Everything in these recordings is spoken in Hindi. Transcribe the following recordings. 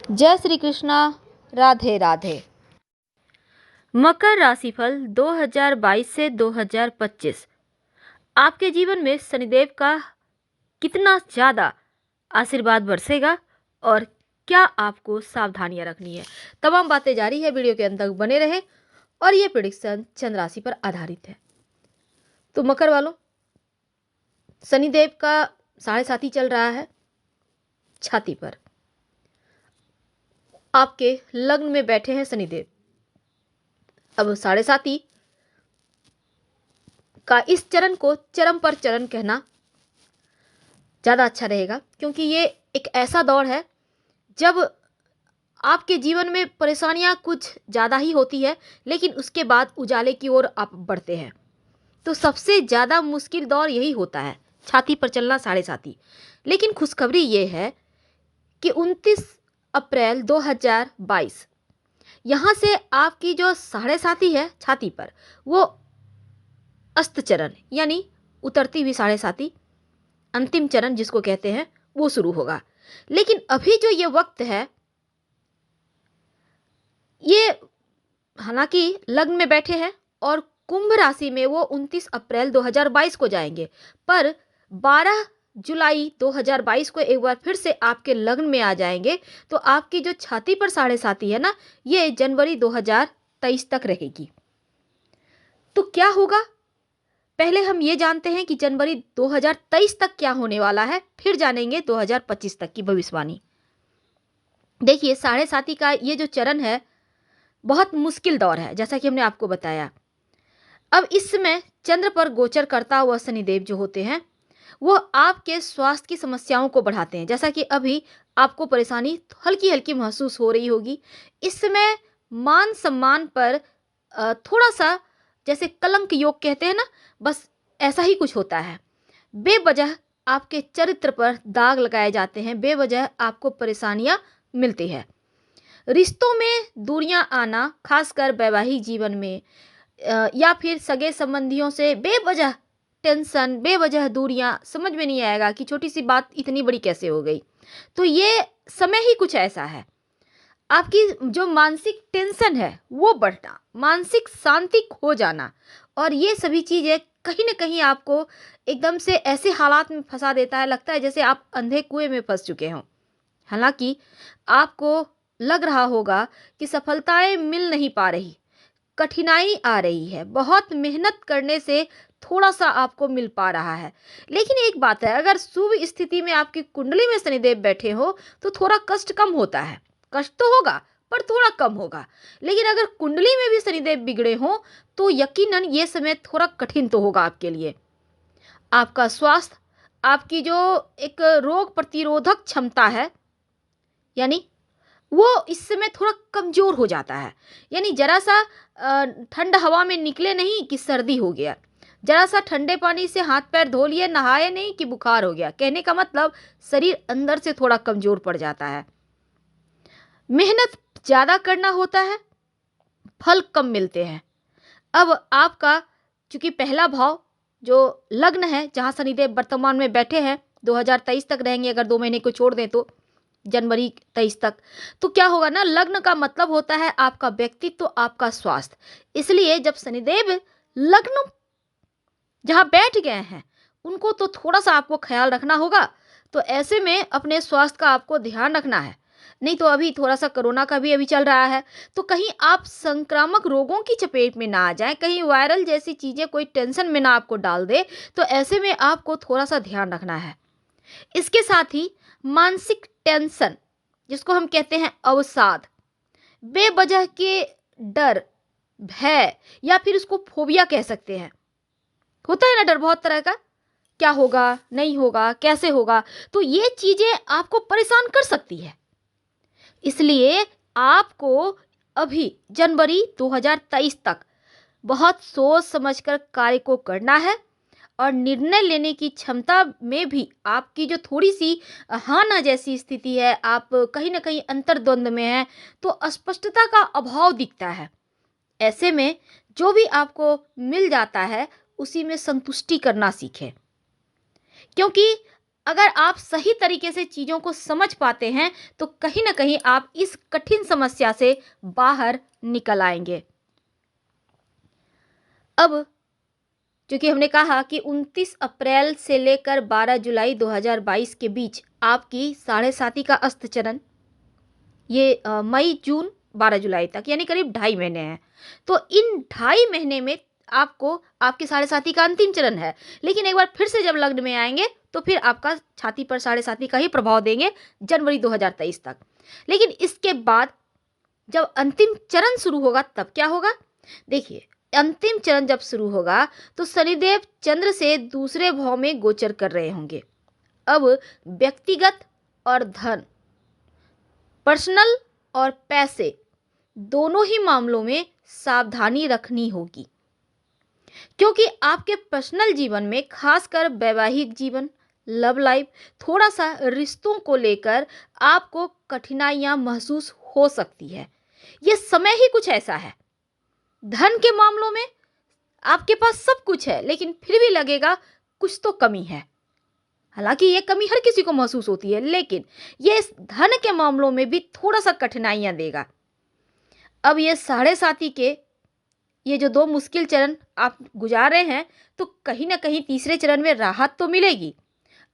जय श्री कृष्णा। राधे राधे। मकर राशिफल 2022 से 2025 आपके जीवन में शनिदेव का कितना ज़्यादा आशीर्वाद बरसेगा और क्या आपको सावधानियां रखनी है, तमाम बातें जारी है। वीडियो के अंत तक बने रहे और ये प्रेडिक्शन चंद्र राशि पर आधारित है। तो मकर वालों, शनिदेव का 7.5 चल रहा है छाती पर। आपके लग्न में बैठे हैं शनिदेव। अब 7.5 का इस चरण को चरम पर चरण कहना ज़्यादा अच्छा रहेगा, क्योंकि ये एक ऐसा दौर है जब आपके जीवन में परेशानियां कुछ ज़्यादा ही होती है, लेकिन उसके बाद उजाले की ओर आप बढ़ते हैं। तो सबसे ज़्यादा मुश्किल दौर यही होता है, छाती पर चलना 7.5। लेकिन खुशखबरी ये है कि 29 अप्रैल 2022 यहाँ से आपकी जो 7.5 है छाती पर, वो अस्त चरण यानी उतरती हुई 7.5 अंतिम चरण जिसको कहते हैं, वो शुरू होगा। लेकिन अभी जो ये वक्त है, ये हालांकि लग्न में बैठे हैं और कुंभ राशि में वो 29 अप्रैल 2022 को जाएंगे, पर 12 जुलाई 2022 को एक बार फिर से आपके लग्न में आ जाएंगे। तो आपकी जो छाती पर 7.5 है ना, ये जनवरी 2023 तक रहेगी। तो क्या होगा, पहले हम ये जानते हैं कि जनवरी 2023 तक क्या होने वाला है, फिर जानेंगे 2025 तक की भविष्यवाणी। देखिए, 7.5 का ये जो चरण है बहुत मुश्किल दौर है, जैसा कि हमने आपको बताया। अब इस समय चंद्र पर गोचर करता हुआ शनिदेव जो होते हैं, वो आपके स्वास्थ्य की समस्याओं को बढ़ाते हैं। जैसा कि अभी आपको परेशानी हल्की हल्की महसूस हो रही होगी। इस समय मान सम्मान पर थोड़ा सा, जैसे कलंक योग कहते हैं ना, बस ऐसा ही कुछ होता है। बेवजह आपके चरित्र पर दाग लगाए जाते हैं, बेवजह आपको परेशानियां मिलती है। रिश्तों में दूरियां आना, खासकर वैवाहिक जीवन में, या फिर सगे संबंधियों से बेवजह टेंशन, बेवजह दूरियां, समझ में नहीं आएगा कि छोटी सी बात इतनी बड़ी कैसे हो गई। तो ये समय ही कुछ ऐसा है, आपकी जो मानसिक टेंशन है वो बढ़ना, मानसिक शांति खो जाना, और ये सभी चीज़ें कहीं ना कहीं आपको एकदम से ऐसे हालात में फंसा देता है, लगता है जैसे आप अंधे कुएं में फंस चुके हों। हालांकि आपको लग रहा होगा कि सफलताएं मिल नहीं पा रही, कठिनाई आ रही है, बहुत मेहनत करने से थोड़ा सा आपको मिल पा रहा है। लेकिन एक बात है, अगर शुभ स्थिति में आपकी कुंडली में शनिदेव बैठे हो तो थोड़ा कष्ट कम होता है। कष्ट तो होगा पर थोड़ा कम होगा। लेकिन अगर कुंडली में भी शनिदेव बिगड़े हो तो यकीनन ये समय थोड़ा कठिन तो होगा आपके लिए। आपका स्वास्थ्य, आपकी जो एक रोग प्रतिरोधक क्षमता है, यानी वो इस समय थोड़ा कमज़ोर हो जाता है। यानी ज़रा सा ठंड हवा में निकले नहीं कि सर्दी हो गया, ज़रा सा ठंडे पानी से हाथ पैर धो लिए, नहाए नहीं कि बुखार हो गया। कहने का मतलब शरीर अंदर से थोड़ा कमज़ोर पड़ जाता है। मेहनत ज़्यादा करना होता है, फल कम मिलते हैं। अब आपका चूंकि पहला भाव जो लग्न है, जहाँ शनिदेव वर्तमान में बैठे हैं, 2023 तक रहेंगे, अगर 2 महीने को छोड़ दें तो जनवरी 23 तक। तो क्या होगा ना, लग्न का मतलब होता है आपका व्यक्तित्व, आपका स्वास्थ्य। इसलिए जब शनिदेव लग्न जहाँ बैठ गए हैं, उनको तो थोड़ा सा आपको ख्याल रखना होगा। तो ऐसे में अपने स्वास्थ्य का आपको ध्यान रखना है। नहीं तो अभी थोड़ा सा कोरोना का भी अभी चल रहा है, तो कहीं आप संक्रामक रोगों की चपेट में ना आ जाएं, कहीं वायरल जैसी चीज़ें कोई टेंशन में ना आपको डाल दे। तो ऐसे में आपको थोड़ा सा ध्यान रखना है। इसके साथ ही मानसिक टेंशन, जिसको हम कहते हैं अवसाद, बेवजह के डर, भय, या फिर उसको फोबिया कह सकते हैं। होता है ना डर बहुत तरह का, क्या होगा, नहीं होगा, कैसे होगा, तो ये चीजें आपको परेशान कर सकती है। इसलिए आपको अभी जनवरी 2023 तक बहुत सोच समझकर कार्य को करना है, और निर्णय लेने की क्षमता में भी आपकी जो थोड़ी सी हाँ ना जैसी स्थिति है, आप कहीं ना कहीं अंतर्द्वंद में हैं, तो स्पष्टता का अभाव दिखता है। ऐसे में जो भी आपको मिल जाता है उसी में संतुष्टि करना सीखें, क्योंकि अगर आप सही तरीके से चीज़ों को समझ पाते हैं तो कहीं ना कहीं आप इस कठिन समस्या से बाहर निकल आएंगे। अब चूंकि हमने कहा कि 29 अप्रैल से लेकर 12 जुलाई 2022 के बीच आपकी साढ़े साथी का अस्त चरण, ये मई जून 12 जुलाई तक यानी करीब 2.5 महीने हैं। तो इन 2.5 महीने में आपको आपके साढ़े साथी का अंतिम चरण है, लेकिन एक बार फिर से जब लग्न में आएंगे तो फिर आपका छाती पर साढ़े साथी का ही प्रभाव देंगे जनवरी 2023 तक। लेकिन इसके बाद जब अंतिम चरण शुरू होगा तब क्या होगा? देखिए, अंतिम चरण जब शुरू होगा तो शनिदेव चंद्र से दूसरे भाव में गोचर कर रहे होंगे। अब व्यक्तिगत और धन, पर्सनल और पैसे, दोनों ही मामलों में सावधानी रखनी होगी, क्योंकि आपके पर्सनल जीवन में खासकर वैवाहिक जीवन, लव लाइफ, थोड़ा सा रिश्तों को लेकर आपको कठिनाइयां महसूस हो सकती है। ये समय ही कुछ ऐसा है। धन के मामलों में आपके पास सब कुछ है, लेकिन फिर भी लगेगा कुछ तो कमी है। हालांकि ये कमी हर किसी को महसूस होती है, लेकिन ये इस धन के मामलों में भी थोड़ा सा कठिनाइयां देगा। अब ये साढ़े साथी के ये जो 2 मुश्किल चरण आप गुजार रहे हैं, तो कहीं ना कहीं तीसरे चरण में राहत तो मिलेगी।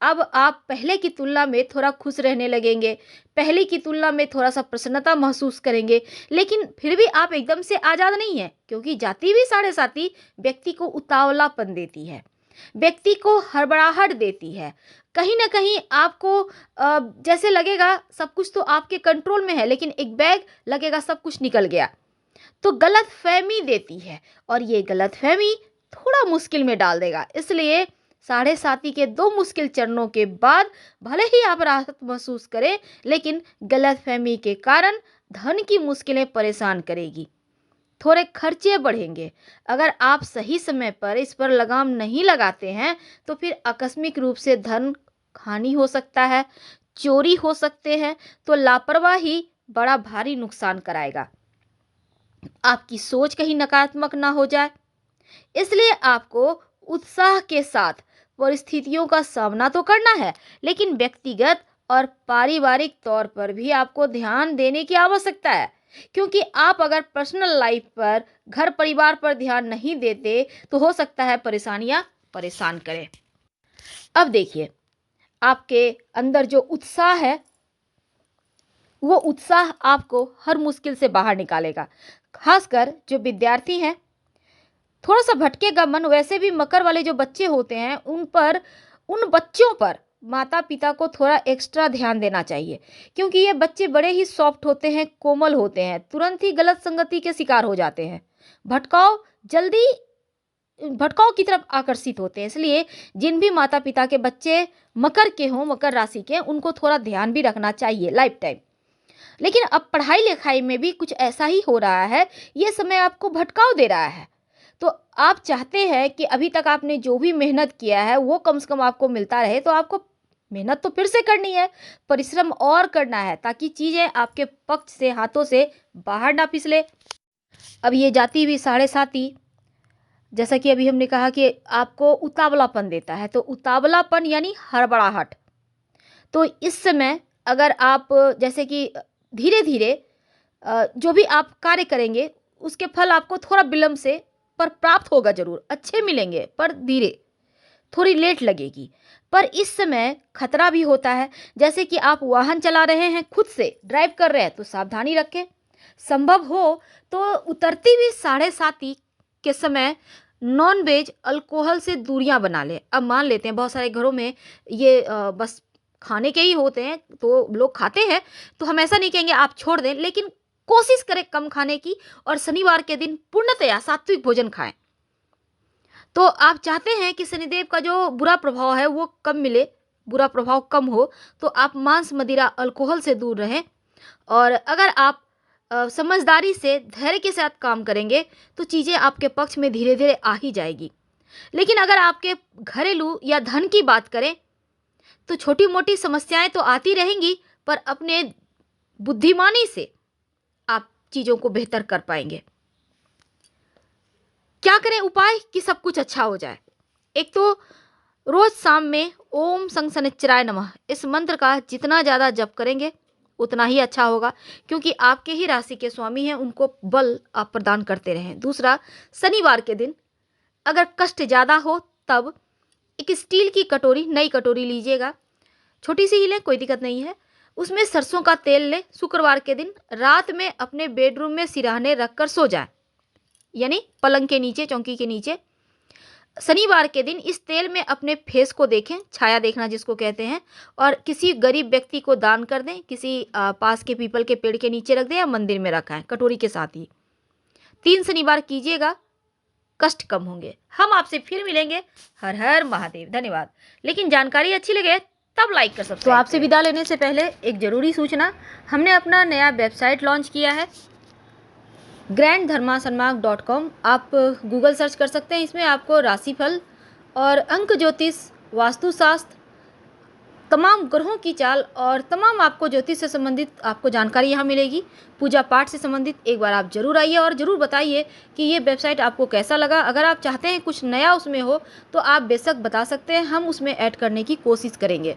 अब आप पहले की तुलना में थोड़ा खुश रहने लगेंगे, पहले की तुलना में थोड़ा सा प्रसन्नता महसूस करेंगे, लेकिन फिर भी आप एकदम से आज़ाद नहीं हैं, क्योंकि जाती हुई साढ़े साथी व्यक्ति को उतावलापन देती है, व्यक्ति को हड़बड़ाहट देती है। कहीं ना कहीं आपको जैसे लगेगा सब कुछ तो आपके कंट्रोल में है, लेकिन एक बैग लगेगा सब कुछ निकल गया, तो गलत फहमी देती है, और ये गलत फहमी थोड़ा मुश्किल में डाल देगा। इसलिए साढ़े साथी के 2 मुश्किल चरणों के बाद भले ही आप राहत महसूस करें, लेकिन गलत फहमी के कारण धन की मुश्किलें परेशान करेगी, थोड़े खर्चे बढ़ेंगे। अगर आप सही समय पर इस पर लगाम नहीं लगाते हैं तो फिर आकस्मिक रूप से धन हानि हो सकता है, चोरी हो सकते हैं, तो लापरवाही बड़ा भारी नुकसान कराएगा। आपकी सोच कहीं नकारात्मक ना हो जाए, इसलिए आपको उत्साह के साथ परिस्थितियों का सामना तो करना है, लेकिन व्यक्तिगत और पारिवारिक तौर पर भी आपको ध्यान देने की आवश्यकता है, क्योंकि आप अगर पर्सनल लाइफ पर, घर परिवार पर ध्यान नहीं देते तो हो सकता है परेशानियां परेशान करें। अब देखिए, आपके अंदर जो उत्साह है वो उत्साह आपको हर मुश्किल से बाहर निकालेगा। खासकर जो विद्यार्थी हैं, थोड़ा सा भटकेगा मन। वैसे भी मकर वाले जो बच्चे होते हैं उन बच्चों पर माता पिता को थोड़ा एक्स्ट्रा ध्यान देना चाहिए, क्योंकि ये बच्चे बड़े ही सॉफ्ट होते हैं, कोमल होते हैं, तुरंत ही गलत संगति के शिकार हो जाते हैं, भटकाव जल्दी भटकाव की तरफ आकर्षित होते हैं। इसलिए जिन भी माता पिता के बच्चे मकर के हों, मकर राशि के, उनको थोड़ा ध्यान भी रखना चाहिए लाइफ टाइम। लेकिन अब पढ़ाई लिखाई में भी कुछ ऐसा ही हो रहा है, ये समय आपको भटकाव दे रहा है। तो आप चाहते हैं कि अभी तक आपने जो भी मेहनत किया है वो कम से कम आपको मिलता रहे, तो आपको मेहनत तो फिर से करनी है, परिश्रम और करना है, ताकि चीज़ें आपके पक्ष से, हाथों से बाहर ना फिसले। अब ये जाती हुई साढ़े साथी, जैसा कि अभी हमने कहा कि आपको उतावलापन देता है, तो उतावलापन यानी हड़बड़ाहट। तो इस समय अगर आप जैसे कि धीरे धीरे जो भी आप कार्य करेंगे उसके फल आपको थोड़ा विलंब से पर प्राप्त होगा, जरूर अच्छे मिलेंगे, पर धीरे, थोड़ी लेट लगेगी। पर इस समय खतरा भी होता है, जैसे कि आप वाहन चला रहे हैं, खुद से ड्राइव कर रहे हैं, तो सावधानी रखें। संभव हो तो उतरती हुई साढ़े साती के समय नॉन वेज, अल्कोहल से दूरियां बना लें। अब मान लेते हैं बहुत सारे घरों में ये बस खाने के ही होते हैं, तो लोग खाते हैं, तो हम ऐसा नहीं कहेंगे आप छोड़ दें, लेकिन कोशिश करें कम खाने की, और शनिवार के दिन पूर्णतया सात्विक भोजन खाएं। तो आप चाहते हैं कि शनिदेव का जो बुरा प्रभाव है वो कम मिले, बुरा प्रभाव कम हो, तो आप मांस, मदिरा, अल्कोहल से दूर रहें। और अगर आप समझदारी से, धैर्य के साथ काम करेंगे तो चीज़ें आपके पक्ष में धीरे धीरे आ ही जाएगी। लेकिन अगर आपके घरेलू या धन की बात करें तो छोटी मोटी समस्याएं तो आती रहेंगी, पर अपने बुद्धिमानी से आप चीज़ों को बेहतर कर पाएंगे। क्या करें उपाय कि सब कुछ अच्छा हो जाए? एक तो रोज शाम में ओम संग शनिश्चराय नमः इस मंत्र का जितना ज़्यादा जप करेंगे उतना ही अच्छा होगा, क्योंकि आपके ही राशि के स्वामी हैं, उनको बल आप प्रदान करते रहें। दूसरा, शनिवार के दिन अगर कष्ट ज़्यादा हो तब एक स्टील की कटोरी, नई कटोरी लीजिएगा, छोटी सी ही लें, कोई दिक्कत नहीं है। उसमें सरसों का तेल लें। शुक्रवार के दिन रात में अपने बेडरूम में सिरहाने रखकर सो जाएं, यानी पलंग के नीचे, चौकी के नीचे। शनिवार के दिन इस तेल में अपने फेस को देखें, छाया देखना जिसको कहते हैं, और किसी गरीब व्यक्ति को दान कर दें, किसी पास के पीपल के पेड़ के नीचे रख दें या मंदिर में रखाएं कटोरी के साथ ही। 3 शनिवार कीजिएगा, कष्ट कम होंगे। हम आपसे फिर मिलेंगे। हर हर महादेव। धन्यवाद। लेकिन जानकारी अच्छी लगे तब लाइक कर सकते। तो आपसे विदा लेने से पहले एक ज़रूरी सूचना, हमने अपना नया वेबसाइट लॉन्च किया है granddharmasannmark.com। आप गूगल सर्च कर सकते हैं। इसमें आपको राशिफल और अंक ज्योतिष, वास्तुशास्त्र, तमाम ग्रहों की चाल और तमाम आपको ज्योतिष से संबंधित आपको जानकारी यहाँ मिलेगी। पूजा पाठ से संबंधित एक बार आप जरूर आइए और ज़रूर बताइए कि ये वेबसाइट आपको कैसा लगा। अगर आप चाहते हैं कुछ नया उसमें हो तो आप बेशक बता सकते हैं, हम उसमें ऐड करने की कोशिश करेंगे।